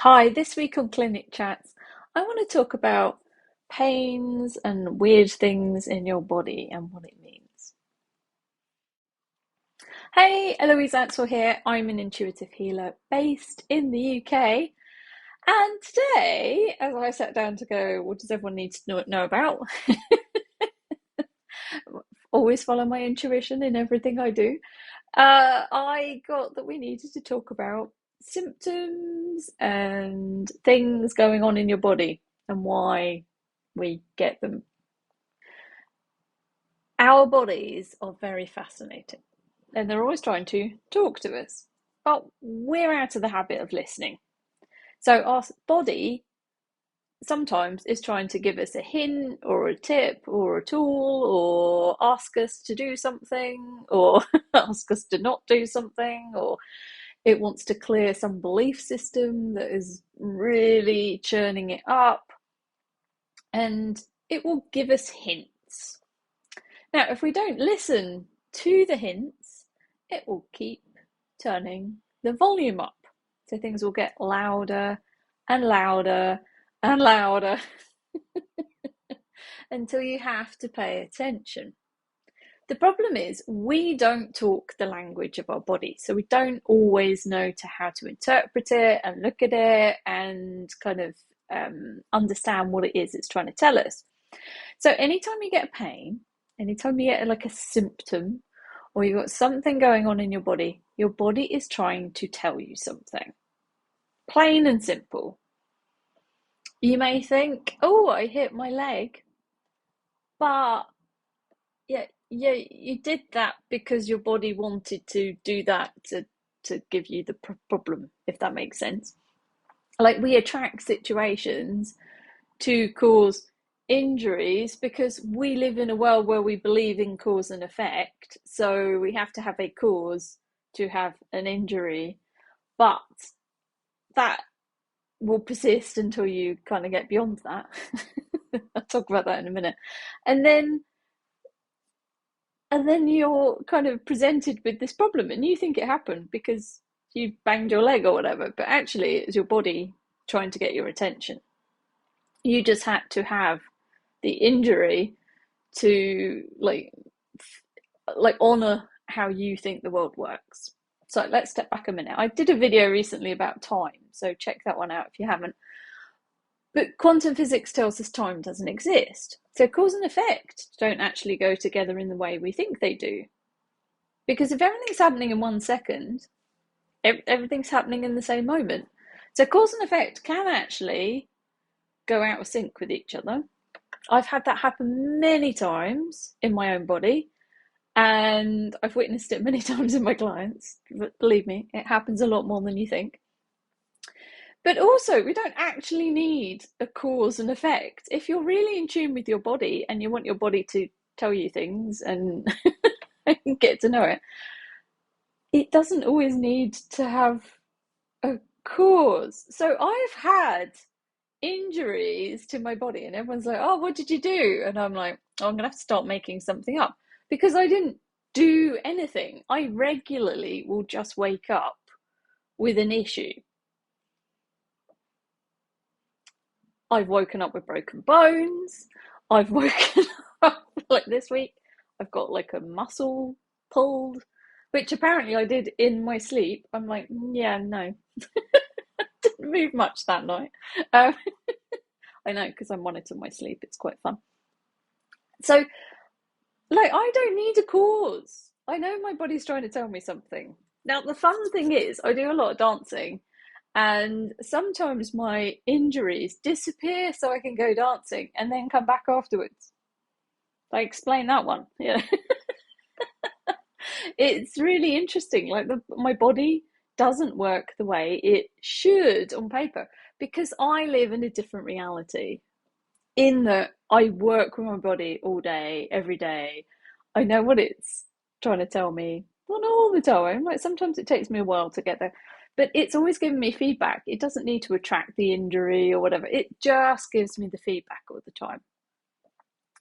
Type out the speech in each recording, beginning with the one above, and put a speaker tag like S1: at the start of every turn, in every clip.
S1: Hi, this week on Clinic Chats, I want to talk about pains and weird things in your body and what it means. Hey, Eloise Ansell here. I'm an intuitive healer based in the UK. And today, as I sat down to go, what does everyone need to know about? Always follow my intuition in everything I do. I got that we needed to talk about symptoms and things going on in your body and why we get them. Our bodies are very fascinating and they're always trying to talk to us, but we're out of the habit of listening. So our body sometimes is trying to give us a hint or a tip or a tool or ask us to do something or ask us to not do something, or it wants to clear some belief system that is really churning it up, and it will give us hints. Now, if we don't listen to the hints, it will keep turning the volume up. So things will get louder and louder and louder until you have to pay attention. The problem is we don't talk the language of our body, so we don't always know how to interpret it and look at it and kind of understand what it is it's trying to tell us. So anytime you get a pain, anytime you get like a symptom, or you've got something going on in your body is trying to tell you something. Plain and simple. You may think, oh, I hit my leg, but yeah, you did that because your body wanted to do that to give you the problem, if that makes sense. Like we attract situations to cause injuries because we live in a world where we believe in cause and effect. So we have to have a cause to have an injury, but that will persist until you kind of get beyond that. I'll talk about that in a minute. And then you're kind of presented with this problem and you think it happened because you banged your leg or whatever, but actually it's your body trying to get your attention. You just had to have the injury to honor how you think the world works. So let's step back a minute. I did a video recently about time, so check that one out if you haven't. But quantum physics tells us time doesn't exist. So cause and effect don't actually go together in the way we think they do. Because if everything's happening in 1 second, everything's happening in the same moment. So cause and effect can actually go out of sync with each other. I've had that happen many times in my own body, and I've witnessed it many times in my clients. But believe me, it happens a lot more than you think. But also, we don't actually need a cause and effect. If you're really in tune with your body and you want your body to tell you things and get to know it, it doesn't always need to have a cause. So I've had injuries to my body, and everyone's like, "Oh, what did you do?" And I'm like, "Oh, I'm gonna have to start making something up because I didn't do anything. I regularly will just wake up with an issue. I've woken up with broken bones. I've woken up like this week. I've got like a muscle pulled, which apparently I did in my sleep. I'm like, yeah, no, didn't move much that night. Um, I know because I monitor my sleep. It's quite fun. So, like, I don't need a cause. I know my body's trying to tell me something. Now, the fun thing is, I do a lot of dancing, and sometimes my injuries disappear so I can go dancing and then come back afterwards. I explain that one. Yeah. It's really interesting. Like my body doesn't work the way it should on paper because I live in a different reality. In that I work with my body all day, every day. I know what it's trying to tell me. Well, not all the time. Like sometimes it takes me a while to get there, but it's always giving me feedback. It doesn't need to attract the injury or whatever. It just gives me the feedback all the time.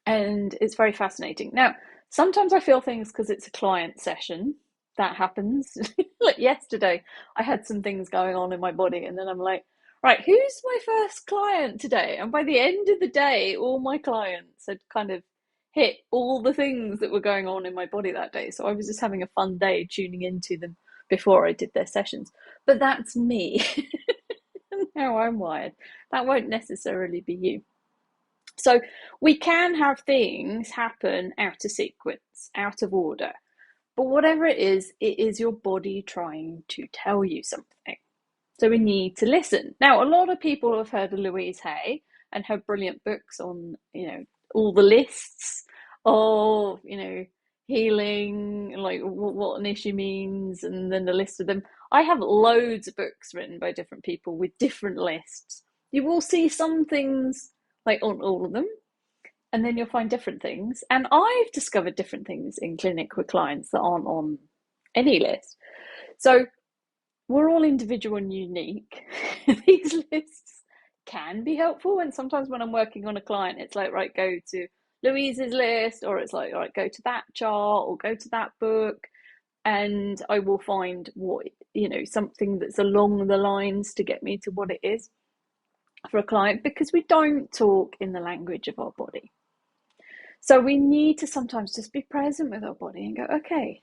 S1: And it's very fascinating. Now, sometimes I feel things because it's a client session. That happens. Like yesterday, I had some things going on in my body, and then I'm like, right, who's my first client today? And by the end of the day, all my clients had kind of hit all the things that were going on in my body that day. So I was just having a fun day tuning into them before I did their sessions. But that's me. How I'm wired. That won't necessarily be you. So we can have things happen out of sequence, out of order. But whatever it is your body trying to tell you something. So we need to listen. Now, a lot of people have heard of Louise Hay and her brilliant books on, all the lists of, healing, like what an issue means, and then the list of them. I have loads of books written by different people with different lists. You will see some things like on all of them, and then you'll find different things. And I've discovered different things in clinic with clients that aren't on any list. So we're all individual and unique. These lists can be helpful, and sometimes when I'm working on a client, it's like, right, go to Louise's list, or it's like, right, go to that chart or go to that book, and I will find what, something that's along the lines to get me to what it is for a client, because we don't talk in the language of our body. So we need to sometimes just be present with our body and go, okay,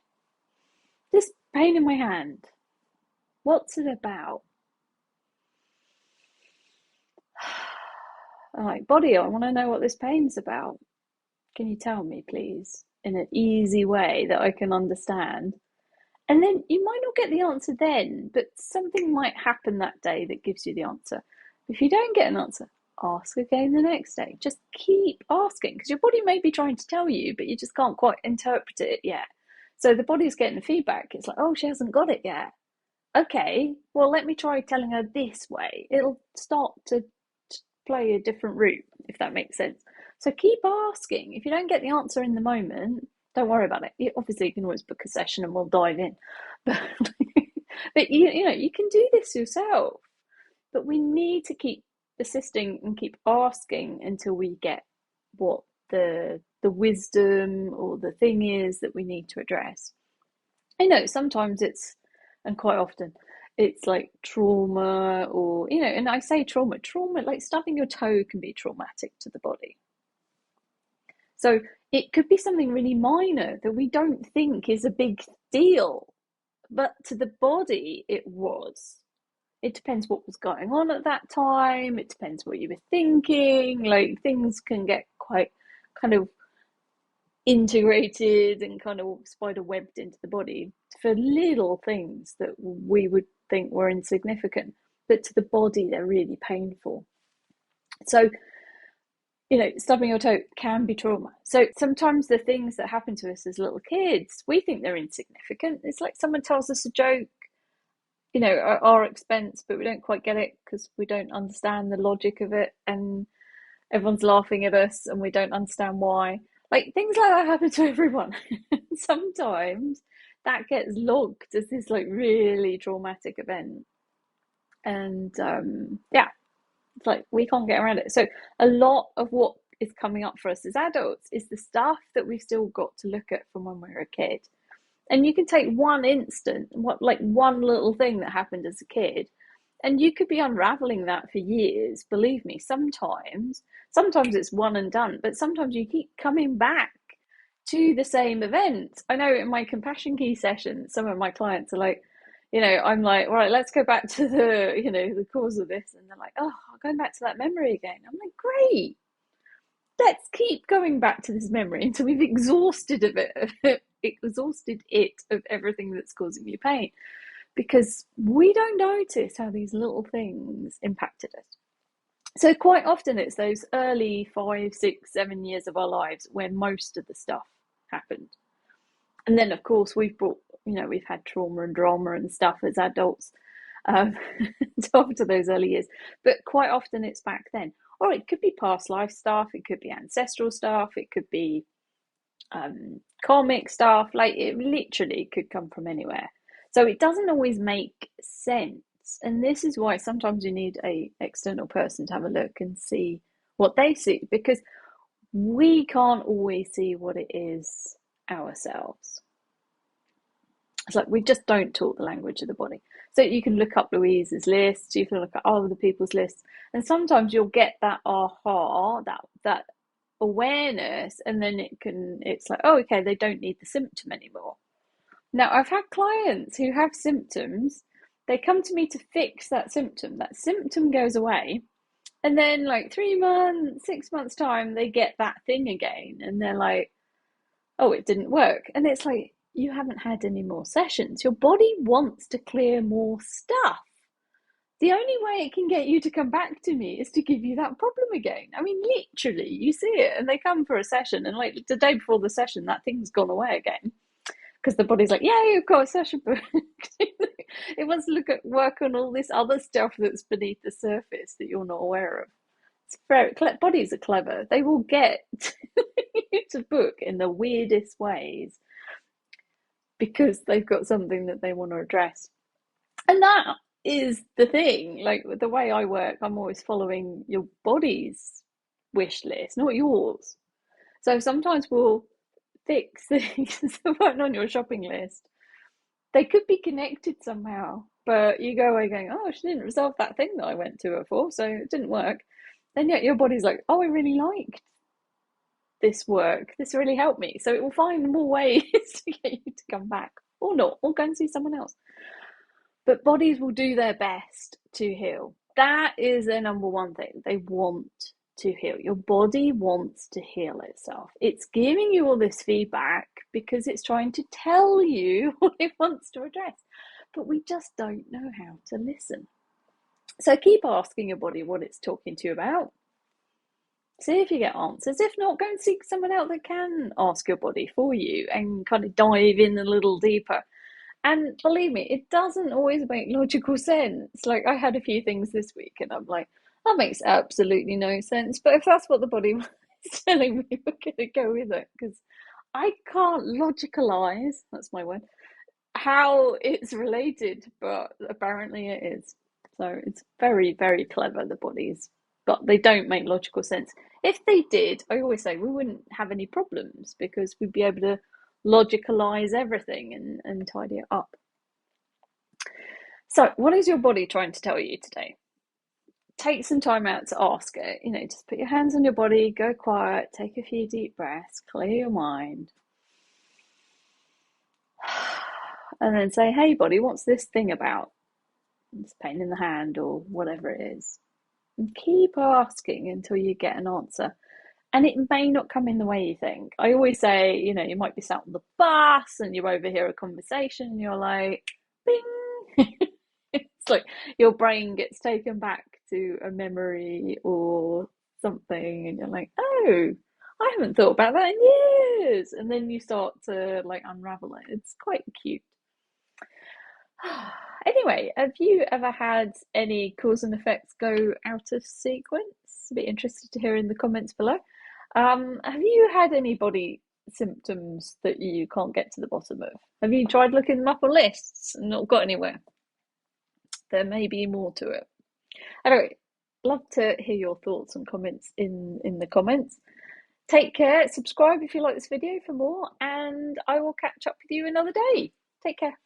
S1: this pain in my hand, what's it about? I'm like, body, I want to know what this pain's about. Can you tell me, please, in an easy way that I can understand? And then you might not get the answer then, but something might happen that day that gives you the answer. If you don't get an answer, ask again the next day. Just keep asking, because your body may be trying to tell you, but you just can't quite interpret it yet. So the body's getting the feedback. It's like, oh, she hasn't got it yet. Okay, well, let me try telling her this way. It'll start to play a different route, if that makes sense. So keep asking. If you don't get the answer in the moment, don't worry about it. Obviously, you can always book a session and we'll dive in. But, but you can do this yourself. But we need to keep persisting and keep asking until we get what the wisdom or the thing is that we need to address. I know sometimes and quite often, it's like trauma, or, and I say trauma, like stubbing your toe can be traumatic to the body. So it could be something really minor that we don't think is a big deal, but to the body, it was. It depends what was going on at that time. It depends what you were thinking. Like, things can get quite kind of integrated and kind of spider webbed into the body for little things that we would think were insignificant, but to the body they're really painful. So stubbing your toe can be trauma. So sometimes the things that happen to us as little kids, we think they're insignificant. It's like someone tells us a joke, at our expense, but we don't quite get it because we don't understand the logic of it, and everyone's laughing at us and we don't understand why. Like, things like that happen to everyone. Sometimes that gets logged as this like really traumatic event, and it's like we can't get around it. So a lot of what is coming up for us as adults is the stuff that we've still got to look at from when we were a kid. And you can take one instant, one little thing that happened as a kid, and you could be unraveling that for years. Believe me, sometimes it's one and done, but sometimes you keep coming back to the same event. I know in my compassion key sessions, some of my clients are like, I'm like, all right, let's go back to the cause of this. And they're like, oh, I'm going back to that memory again. I'm like, great. Let's keep going back to this memory until we've exhausted it of everything that's causing you pain. Because we don't notice how these little things impacted us. So quite often it's those early 5, 6, 7 years of our lives where most of the stuff happened. And then, of course, we've had trauma and drama and stuff as adults after those early years. But quite often it's back then. Or it could be past life stuff. It could be ancestral stuff. It could be karmic stuff. Like, it literally could come from anywhere. So it doesn't always make sense. And this is why sometimes you need an external person to have a look and see what they see, because we can't always see what it is ourselves. It's like we just don't talk the language of the body. So you can look up Louise's list, you can look at other people's lists, and sometimes you'll get that aha, that awareness, and then it's like, oh, okay, they don't need the symptom anymore. Now, I've had clients who have symptoms, they come to me to fix that symptom goes away, and then like 3 months, 6 months time, they get that thing again, and they're like, oh, it didn't work. And it's like, you haven't had any more sessions. Your body wants to clear more stuff. The only way it can get you to come back to me is to give you that problem again. I mean, literally, you see it, and they come for a session, and like the day before the session, that thing's gone away again because the body's like, yeah, you've got a session booked. It wants to work on all this other stuff that's beneath the surface that you're not aware of. It's very bodies are clever. They will get you to book in the weirdest ways because they've got something that they want to address. And that is the thing. Like the way I work, I'm always following your body's wish list, not yours. So sometimes we'll fix things that weren't on your shopping list. They could be connected somehow, but you go away going, oh, she didn't resolve that thing that I went to her for, so it didn't work. Then yet your body's like, oh, I really liked this work. This really helped me. So it will find more ways to get you to come back, or not, or go and see someone else. But bodies will do their best to heal. That is their number one thing. They want to heal. Your body wants to heal itself. It's giving you all this feedback because it's trying to tell you what it wants to address. But we just don't know how to listen. So keep asking your body what it's talking to you about. See if you get answers. If not, go and seek someone else that can ask your body for you and kind of dive in a little deeper. And believe me, it doesn't always make logical sense. Like I had a few things this week and I'm like, that makes absolutely no sense. But if that's what the body was telling me, we're going to go with it because I can't logicalize, that's my word, how it's related, but apparently it is. So it's very, very clever, the bodies, but they don't make logical sense. If they did, I always say we wouldn't have any problems because we'd be able to logicalize everything and tidy it up. So, what is your body trying to tell you today? Take some time out to ask it. Just put your hands on your body, go quiet, take a few deep breaths, clear your mind. And then say, hey, body, what's this thing about? It's pain in the hand or whatever it is. And keep asking until you get an answer. And it may not come in the way you think. I always say, you might be sat on the bus and you overhear a conversation and you're like, bing. It's like your brain gets taken back to a memory or something and you're like, oh, I haven't thought about that in years. And then you start to like unravel it. It's quite cute. Anyway, have you ever had any cause and effects go out of sequence? I'd be interested to hear in the comments below. Have you had any body symptoms that you can't get to the bottom of? Have you tried looking them up on lists and not got anywhere? There may be more to it. Anyway, love to hear your thoughts and comments in the comments. Take care, subscribe if you like this video for more, and I will catch up with you another day. Take care.